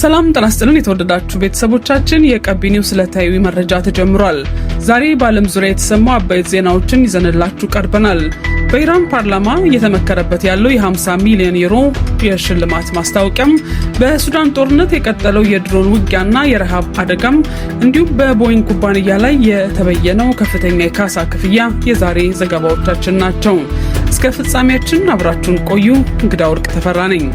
ሰላም ጤና ይስጥልን የተወደዳችሁ ቤተሰቦቻችን የቀቢ ኒውስ ዕለታዊ መረጃ ተጀምሯል። ዛሬ በዓለም ዙሪያ የተሰሙ አበይት ዜናዎችን ይዘንላችሁ ቀርበናል። በኢራን ፓርላማ እየተመከረበት ያለው የ50 ሚሊዮን ዩሮ የሽልማት ማስታወቂያም፣ በሱዳን ጦርነት የቀጠለው የድሮን ውጊያና የረሃብ አደጋም፣ እንዲሁም በቦይንግ ኩባንያ ላይ የተበየነው ከፍተኛ የካሳ ክፍያ የዛሬ ዘገባዎቻችን ናቸው። እስከ ፍጻሜያችን አብራችሁን ቆዩ። እንግዳ ወርቅ ተፈራ ነኝ።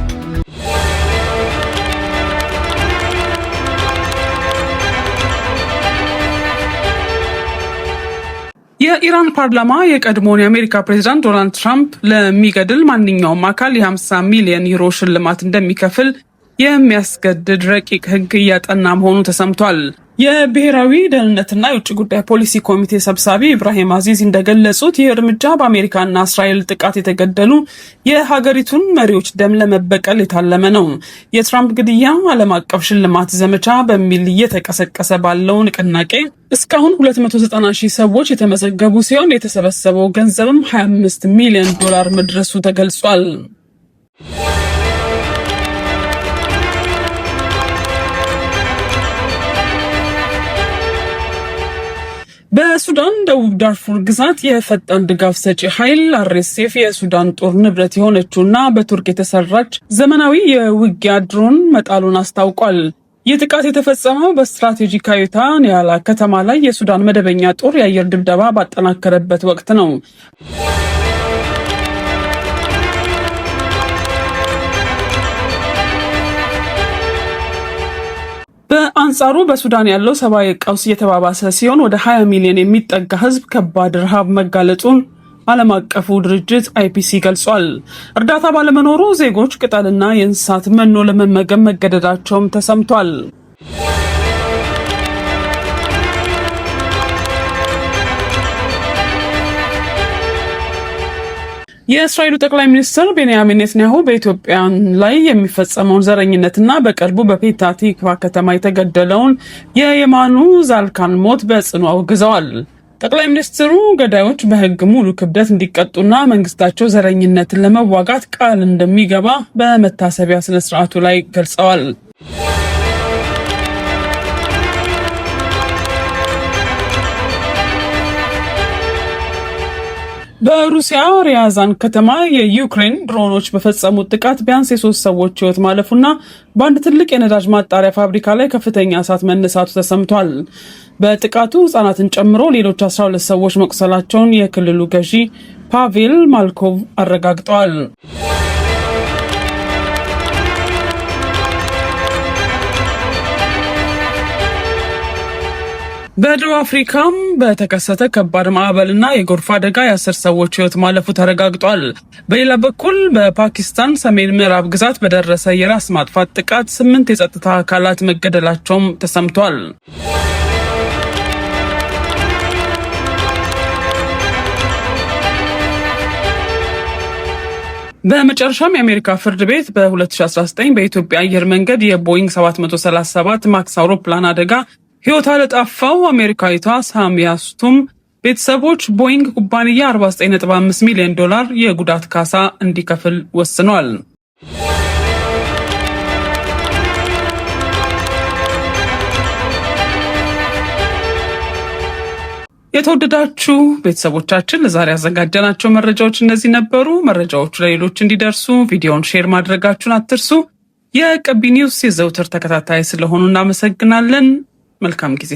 የኢራን ፓርላማ የቀድሞውን የአሜሪካ ፕሬዝዳንት ዶናልድ ትራምፕ ለሚገድል ማንኛውም አካል የ50 ሚሊዮን ዩሮ ሽልማት እንደሚከፍል የሚያስገድድ ረቂቅ ሕግ እያጠና መሆኑ ተሰምቷል። የብሔራዊ ደህንነትና የውጭ ጉዳይ ፖሊሲ ኮሚቴ ሰብሳቢ ኢብራሂም አዚዝ እንደገለጹት ይህ እርምጃ በአሜሪካና እስራኤል ጥቃት የተገደሉ የሀገሪቱን መሪዎች ደም ለመበቀል የታለመ ነው። የትራምፕ ግድያ ዓለም አቀፍ ሽልማት ዘመቻ በሚል እየተቀሰቀሰ ባለው ንቅናቄ እስካሁን 290,000 ሰዎች የተመዘገቡ ሲሆን የተሰበሰበው ገንዘብም $25 ሚሊዮን መድረሱ ተገልጿል። በሱዳን ደቡብ ዳርፉር ግዛት የፈጣን ድጋፍ ሰጪ ኃይል RSF የሱዳን ጦር ንብረት የሆነችውና በቱርክ የተሰራች ዘመናዊ የውጊያ ድሮን መጣሉን አስታውቋል። ይህ ጥቃት የተፈጸመው በስትራቴጂካዊቷ ኒያላ ከተማ ላይ የሱዳን መደበኛ ጦር የአየር ድብደባ ባጠናከረበት ወቅት ነው። በአንጻሩ በሱዳን ያለው ሰብአዊ ቀውስ እየተባባሰ ሲሆን ወደ 20 ሚሊዮን የሚጠጋ ሕዝብ ከባድ ረሃብ መጋለጡን ዓለም አቀፉ ድርጅት IPC ገልጿል። እርዳታ ባለመኖሩ ዜጎች ቅጠልና የእንስሳት መኖ ለመመገብ መገደዳቸውም ተሰምቷል። የእስራኤሉ ጠቅላይ ሚኒስትር ቤንያሚን ኔታንያሁ በኢትዮጵያን ላይ የሚፈጸመውን ዘረኝነትና በቅርቡ በፔታ ቲክቫ ከተማ የተገደለውን የየማኑ ዛልካን ሞት በጽኑ አውግዘዋል። ጠቅላይ ሚኒስትሩ ገዳዮች በሕግ ሙሉ ክብደት እንዲቀጡና መንግስታቸው ዘረኝነትን ለመዋጋት ቃል እንደሚገባ በመታሰቢያ ስነ ስርዓቱ ላይ ገልጸዋል። በሩሲያ ሪያዛን ከተማ የዩክሬን ድሮኖች በፈጸሙት ጥቃት ቢያንስ የ3 ሰዎች ሕይወት ማለፉና በአንድ ትልቅ የነዳጅ ማጣሪያ ፋብሪካ ላይ ከፍተኛ እሳት መነሳቱ ተሰምቷል። በጥቃቱ ህጻናትን ጨምሮ ሌሎች 12 ሰዎች መቁሰላቸውን የክልሉ ገዢ ፓቬል ማልኮቭ አረጋግጠዋል። በደቡብ አፍሪካም በተከሰተ ከባድ ማዕበልና የጎርፍ አደጋ የ10 ሰዎች ሕይወት ማለፉ ተረጋግጧል። በሌላ በኩል በፓኪስታን ሰሜን ምዕራብ ግዛት በደረሰ የራስ ማጥፋት ጥቃት 8 የጸጥታ አካላት መገደላቸውም ተሰምቷል። በመጨረሻም የአሜሪካ ፍርድ ቤት በ2019 በኢትዮጵያ አየር መንገድ የቦይንግ 737 ማክስ አውሮፕላን አደጋ ሕይወቷ ለጠፋው አሜሪካዊቷ ሳሚያ ስቱም ቤተሰቦች ቦይንግ ኩባንያ $49.5 ሚሊዮን የጉዳት ካሳ እንዲከፍል ወስኗል። የተወደዳችሁ ቤተሰቦቻችን ለዛሬ ያዘጋጀናቸው መረጃዎች እነዚህ ነበሩ። መረጃዎቹ ለሌሎች እንዲደርሱ ቪዲዮውን ሼር ማድረጋችሁን አትርሱ። የቀቢ ኒውስ የዘውትር ተከታታይ ስለሆኑ እናመሰግናለን። መልካም ጊዜ።